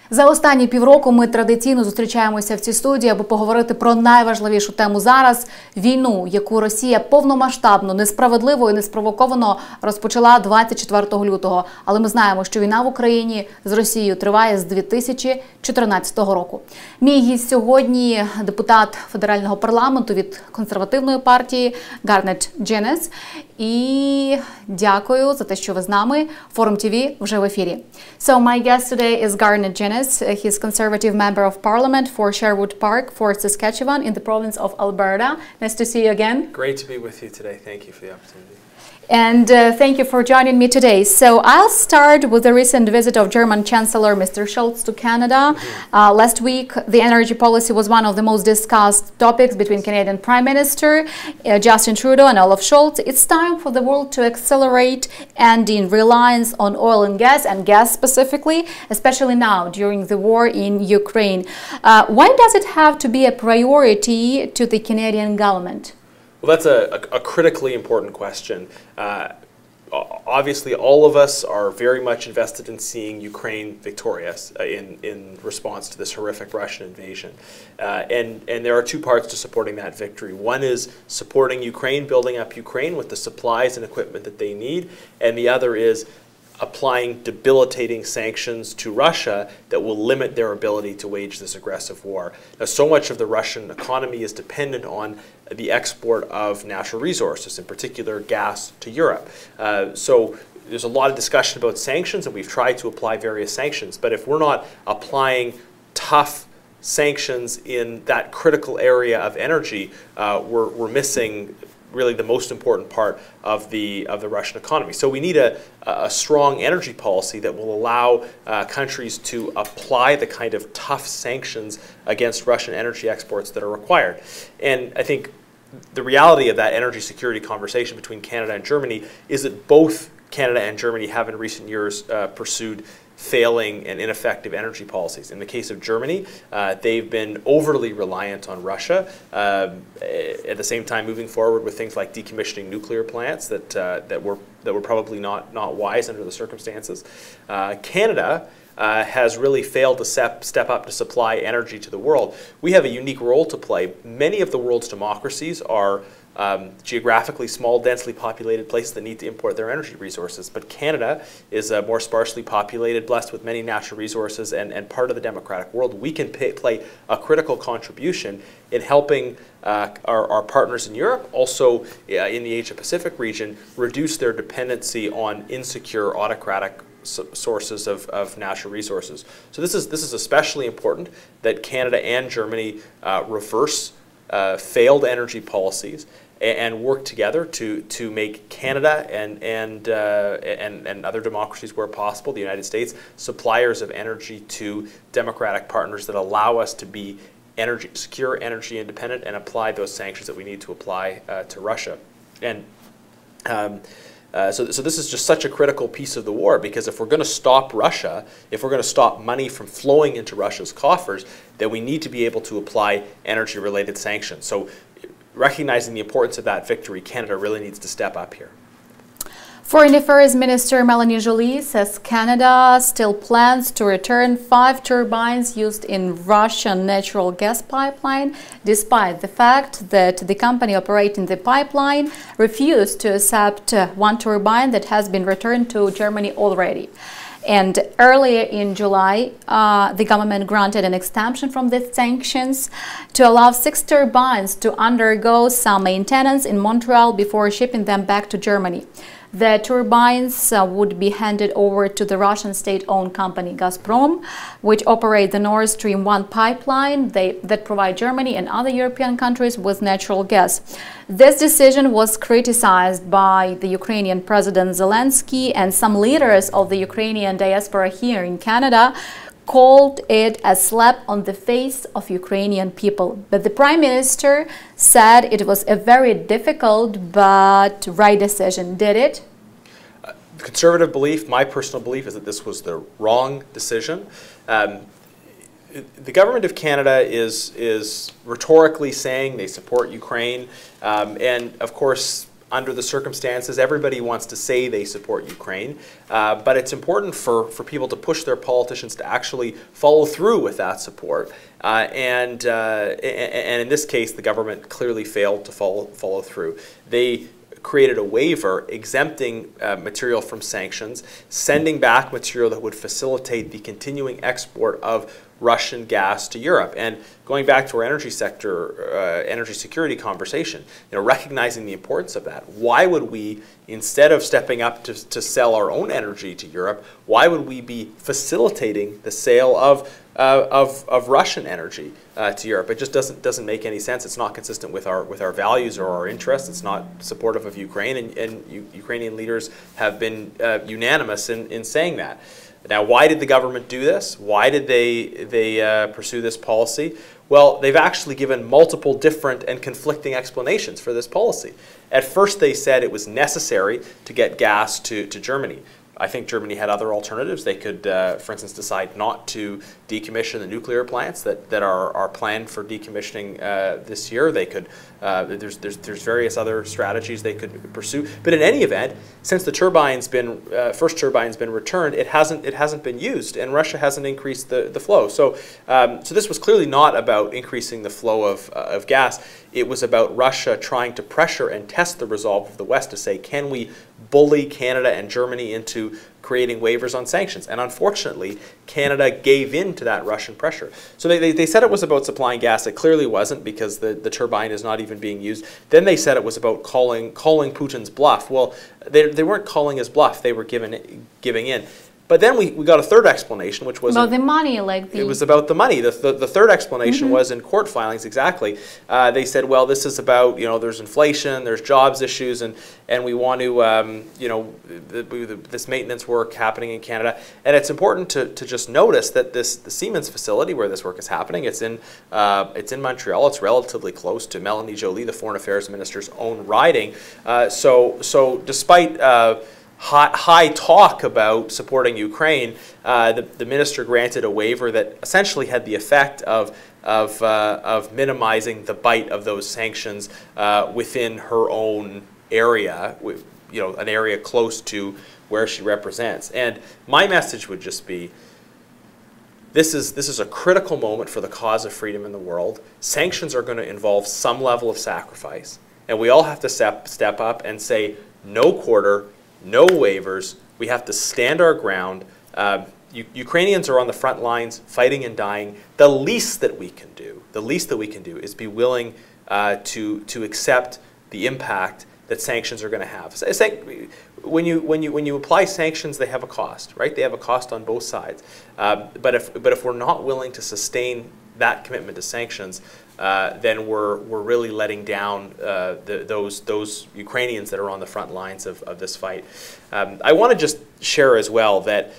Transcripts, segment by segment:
За останні півроку ми традиційно зустрічаємося в цій студії, аби поговорити про найважливішу тему зараз – війну, яку Росія повномасштабно, несправедливо і неспровоковано розпочала 24 лютого. Але ми знаємо, що війна в Україні з Росією триває з 2014 року. Мій гість сьогодні – депутат федерального парламенту від консервативної партії Гарнett Genuis. І дякую за те, що ви з нами. Форум ТВ вже в ефірі. So my guest today is Garnett Genuis. He's conservative member of parliament for Sherwood Park for Saskatchewan in the province of Alberta. Nice to see you again. Great to be with you today. Thank you for the opportunity. And thank you for joining me today. So I'll start with the recent visit of German Chancellor Mr. Scholz to Canada. Last week, the energy policy was one of the most discussed topics between Canadian Prime Minister Justin Trudeau and Olaf Scholz. It's time for the world to accelerate ending reliance on oil and gas specifically, especially now during the war in Ukraine. Why does it have to be a priority to the Canadian government? Well, that's a critically important question. Obviously, all of us are very much invested in seeing Ukraine victorious in response to this horrific Russian invasion. And there are two parts to supporting that victory. One is supporting Ukraine, building up Ukraine with the supplies and equipment that they need. And the other is applying debilitating sanctions to Russia that will limit their ability to wage this aggressive war. Now, so much of the Russian economy is dependent on the export of natural resources, in particular gas, to Europe. So there's a lot of discussion about sanctions, and we've tried to apply various sanctions. But if we're not applying tough sanctions in that critical area of energy, we're missing really the most important part of the Russian economy. So we need a strong energy policy that will allow countries to apply the kind of tough sanctions against Russian energy exports that are required. And I think the reality of that energy security conversation between Canada and Germany is that both Canada and Germany have in recent years pursued failing and ineffective energy policies. In the case of Germany, they've been overly reliant on Russia, at the same time moving forward with things like decommissioning nuclear plants that were probably not wise under the circumstances. Canada has really failed to step up to supply energy to the world. We have a unique role to play. Many of the world's democracies are geographically small, densely populated places that need to import their energy resources. But Canada is more sparsely populated, blessed with many natural resources, and part of the democratic world. We can play a critical contribution in helping our partners in Europe, also in the Asia-Pacific region, reduce their dependency on insecure, autocratic sources of natural resources. So this is especially important that Canada and Germany reverse failed energy policies and work together to make Canada and other democracies where possible, the United States, suppliers of energy to democratic partners that allow us to be secure, energy independent, and apply those sanctions that we need to apply to Russia. And so this is just such a critical piece of the war, because if we're going to stop Russia, if we're going to stop money from flowing into Russia's coffers, then we need to be able to apply energy-related sanctions. So recognizing the importance of that victory, Canada really needs to step up here. Foreign Affairs Minister Melanie Joly says Canada still plans to return 5 turbines used in Russian natural gas pipeline, despite the fact that the company operating the pipeline refused to accept 1 turbine that has been returned to Germany already. And earlier in July, the government granted an exemption from the sanctions to allow 6 turbines to undergo some maintenance in Montreal before shipping them back to Germany. The turbines would be handed over to the Russian state-owned company Gazprom, which operate the Nord Stream 1 pipeline that provide Germany and other European countries with natural gas. This decision was criticized by the Ukrainian President Zelensky, and some leaders of the Ukrainian diaspora here in Canada called it a slap on the face of Ukrainian people. But the Prime Minister said it was a very difficult but right decision. Did it? The conservative belief, my personal belief, is that this was the wrong decision. The government of Canada is rhetorically saying they support Ukraine, and of course under the circumstances. Everybody wants to say they support Ukraine, but it's important for people to push their politicians to actually follow through with that support. And in this case, the government clearly failed to follow through. They created a waiver exempting material from sanctions, sending back material that would facilitate the continuing export of Russian gas to Europe. And going back to our energy sector, energy security conversation, recognizing the importance of that, why would we, instead of stepping up to sell our own energy to Europe, why would we be facilitating the sale of Russian energy to Europe? It just doesn't make any sense. It's not consistent with our values or our interests. It's not supportive of Ukraine, and Ukrainian leaders have been unanimous in saying that. Now, why did the government do this? Why did they pursue this policy? Well, they've actually given multiple different and conflicting explanations for this policy. At first, they said it was necessary to get gas to Germany. I think Germany had other alternatives. They could, for instance, decide not to decommission the nuclear plants that are planned for decommissioning this year. They could. There's various other strategies they could pursue. But in any event, since the first turbine's been returned, it hasn't been used, and Russia hasn't increased the flow. So this was clearly not about increasing the flow of gas. It was about Russia trying to pressure and test the resolve of the West to say, can we bully Canada and Germany into creating waivers on sanctions? And unfortunately, Canada gave in to that Russian pressure. So they said it was about supplying gas. It clearly wasn't, because the turbine is not even being used. Then they said it was about calling Putin's bluff. Well, they weren't calling his bluff. They were giving in. But then we got a third explanation, which was about the money, it was about the money. The third explanation was in court filings. Exactly, they said, well, this is about, there's inflation, there's jobs issues, and we want to this maintenance work happening in Canada. And it's important to just notice that the Siemens facility where this work is happening, it's in Montreal. It's relatively close to Melanie Joly, the Foreign Affairs Minister's own riding. So despite high talk about supporting Ukraine, the minister granted a waiver that essentially had the effect of minimizing the bite of those sanctions within her own area, an area close to where she represents. And my message would just be, this is a critical moment for the cause of freedom in the world. Sanctions are going to involve some level of sacrifice, and we all have to step up and say, no quarter, no waivers. We have to stand our ground. Ukrainians are on the front lines fighting and dying. The least that we can do is be willing to accept the impact that sanctions are going to have. When you apply sanctions, they have a cost, right? They have a cost on both sides. But if we're not willing to sustain that commitment to sanctions, then we're really letting down those Ukrainians that are on the front lines of this fight. I want to just share as well that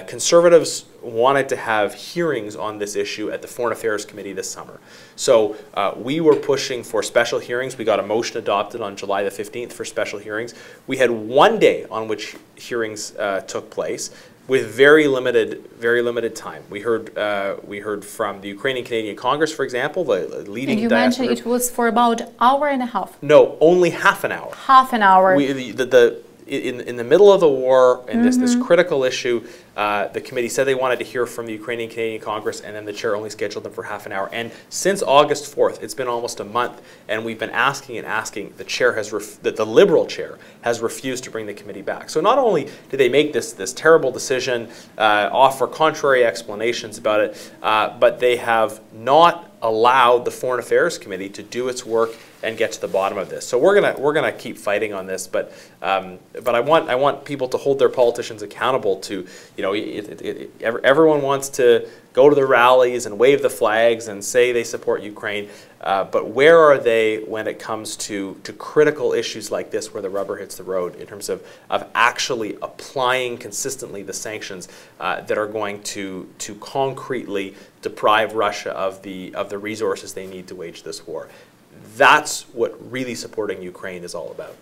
Conservatives wanted to have hearings on this issue at the Foreign Affairs Committee this summer. So we were pushing for special hearings. We got a motion adopted on July the 15th for special hearings. We had one day on which hearings took place, with very limited time. We heard from the Ukrainian Canadian Congress, for example, the leading. And you mentioned it was for about an hour and a half. No, only half an hour. Half an hour. In the middle of the war and this critical issue, the committee said they wanted to hear from the Ukrainian Canadian Congress, and then the chair only scheduled them for half an hour. And since August 4th, it's been almost a month, and we've been asking and asking. The chair the Liberal chair has refused to bring the committee back. So not only did they make this terrible decision, offer contrary explanations about it, but they have not allowed the Foreign Affairs Committee to do its work and get to the bottom of this. So we're gonna keep fighting on this, but I want people to hold their politicians accountable to, everyone wants to go to the rallies and wave the flags and say they support Ukraine, but where are they when it comes to critical issues like this, where the rubber hits the road, in terms of actually applying consistently the sanctions that are going to concretely deprive Russia of the resources they need to wage this war? That's what really supporting Ukraine is all about.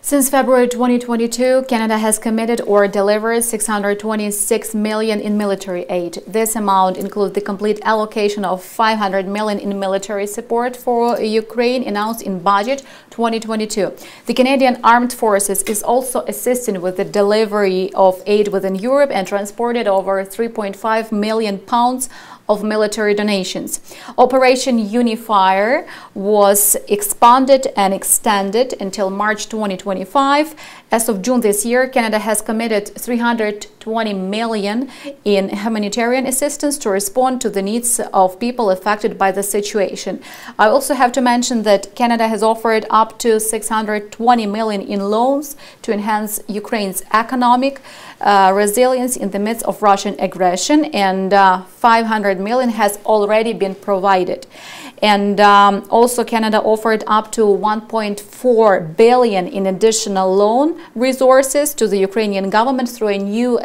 Since February 2022, Canada has committed or delivered $626 million in military aid. This amount includes the complete allocation of $500 million in military support for Ukraine announced in Budget 2022. The Canadian Armed Forces is also assisting with the delivery of aid within Europe and transported over 3.5 million pounds of military donations. Operation Unifier was expanded and extended until March 2025. As of June this year, Canada has committed $320 million in humanitarian assistance to respond to the needs of people affected by the situation. I also have to mention that Canada has offered up to $620 million in loans to enhance Ukraine's economic resilience in the midst of Russian aggression, and $500 million has already been provided. And also Canada offered up to $1.4 billion in additional loan resources to the Ukrainian government through a new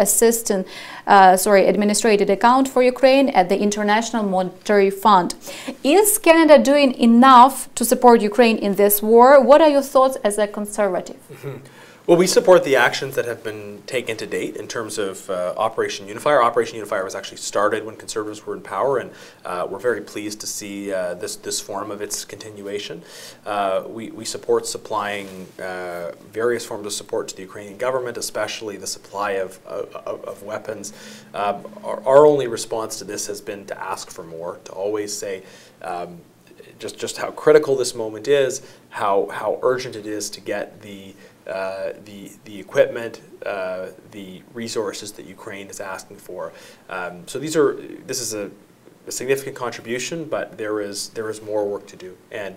administrative account for Ukraine at the International Monetary Fund. Is Canada doing enough to support Ukraine in this war? What are your thoughts as a conservative? Well, we support the actions that have been taken to date in terms of Operation Unifier. Operation Unifier was actually started when Conservatives were in power, and we're very pleased to see this form of its continuation. We support supplying various forms of support to the Ukrainian government, especially the supply of weapons. Our only response to this has been to ask for more, to always say just how critical this moment is, how urgent it is to get the equipment, the resources that Ukraine is asking for. So this is a significant contribution, but there is more work to do, and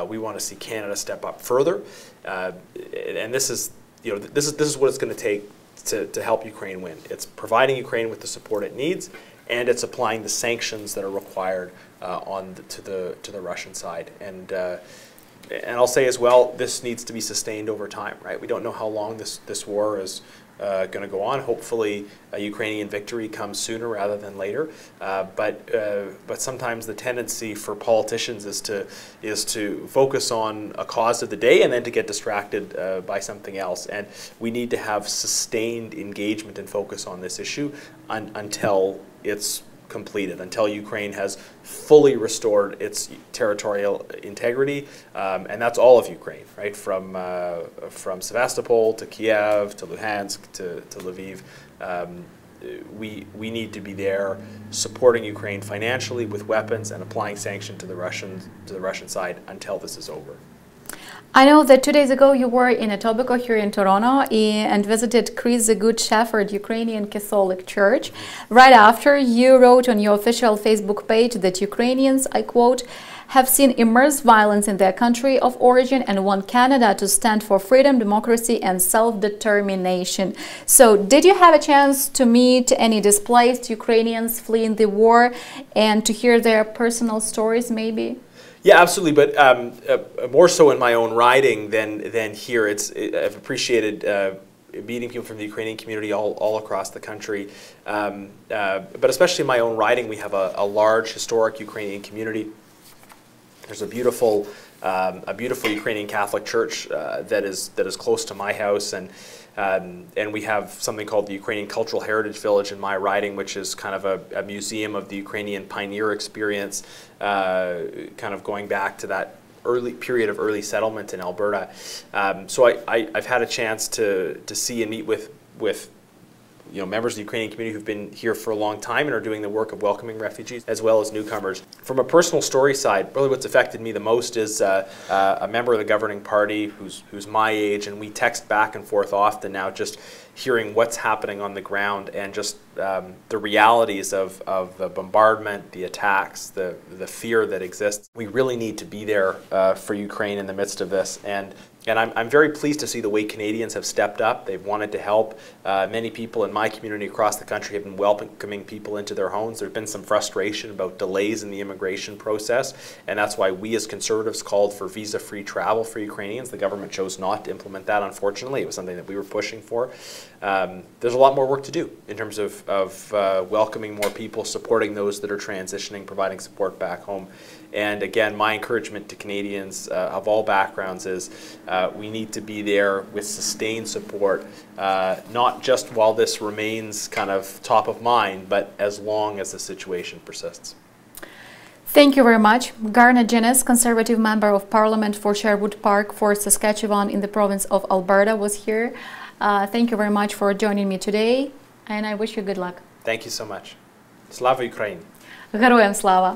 we want to see Canada step up further. And this is what it's going to take to help Ukraine win. It's providing Ukraine with the support it needs, and it's applying the sanctions that are required to the Russian side. And I'll say as well, this needs to be sustained over time, right? We don't know how long this war is going to go on. Hopefully, a Ukrainian victory comes sooner rather than later. But sometimes the tendency for politicians is to focus on a cause of the day and then to get distracted by something else. And we need to have sustained engagement and focus on this issue until it's completed, until Ukraine has fully restored its territorial integrity, and that's all of Ukraine, right? From Sevastopol to Kiev to Luhansk to Lviv. We need to be there supporting Ukraine financially with weapons and applying sanctions to the Russian side until this is over. I know that 2 days ago you were in Etobicoke here in Toronto and visited Chris the Good Shepherd Ukrainian Catholic Church. Right after, you wrote on your official Facebook page that Ukrainians, I quote, have seen immense violence in their country of origin and want Canada to stand for freedom, democracy and self-determination. So did you have a chance to meet any displaced Ukrainians fleeing the war and to hear their personal stories maybe? Yeah, absolutely, but more so in my own writing than here. I've appreciated meeting people from the Ukrainian community all across the country, but especially in my own writing, we have a large historic Ukrainian community. There's a beautiful Ukrainian Catholic church that is close to my house, and we have something called the Ukrainian Cultural Heritage Village in my writing, which is kind of a museum of the Ukrainian pioneer experience, kind of going back to that early period of early settlement in Alberta. So I've had a chance to see and meet with members of the Ukrainian community who've been here for a long time and are doing the work of welcoming refugees as well as newcomers. From a personal story side, probably what's affected me the most is a member of the governing party who's my age, and we text back and forth often now, just hearing what's happening on the ground and just the realities of the bombardment, the attacks, the fear that exists. We really need to be there for Ukraine in the midst of this, and I'm very pleased to see the way Canadians have stepped up. They've wanted to help. Many people in my community across the country have been welcoming people into their homes. There's been some frustration about delays in the immigration process, and that's why we as Conservatives called for visa-free travel for Ukrainians. The government chose not to implement that, unfortunately. It was something that we were pushing for. there's a lot more work to do in terms of welcoming more people, supporting those that are transitioning, providing support back home. And again, my encouragement to Canadians of all backgrounds is we need to be there with sustained support, not just while this remains kind of top of mind, but as long as the situation persists. Thank you very much. Garnett Genuis, Conservative Member of Parliament for Sherwood Park for Saskatchewan in the province of Alberta, was here. Thank you very much for joining me today, and I wish you good luck. Thank you so much. Slava Ukraini! Героям слава!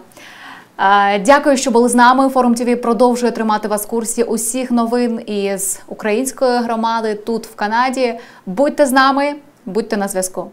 Дякую, що були з нами. Форум ТВ продовжує тримати вас в курсі усіх новин із української громади тут в Канаді. Будьте з нами, будьте на зв'язку.